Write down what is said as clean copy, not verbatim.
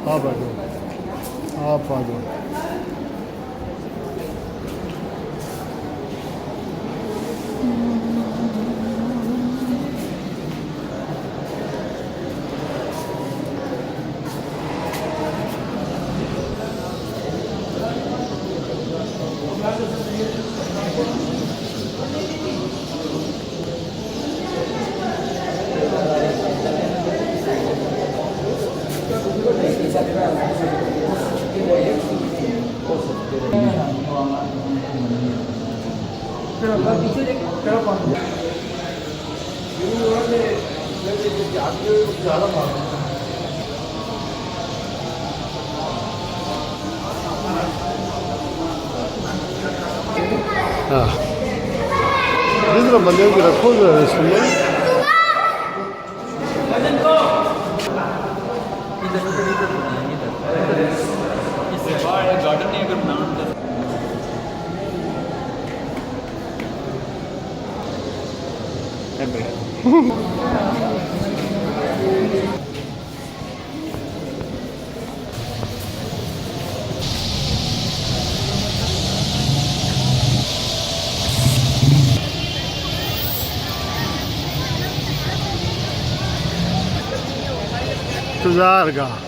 आप आ जाओ, आप आ जाओ। हाँ, जिस बंदे को रखो इसमें गार्डन नहीं अगर बनाना इंतजार का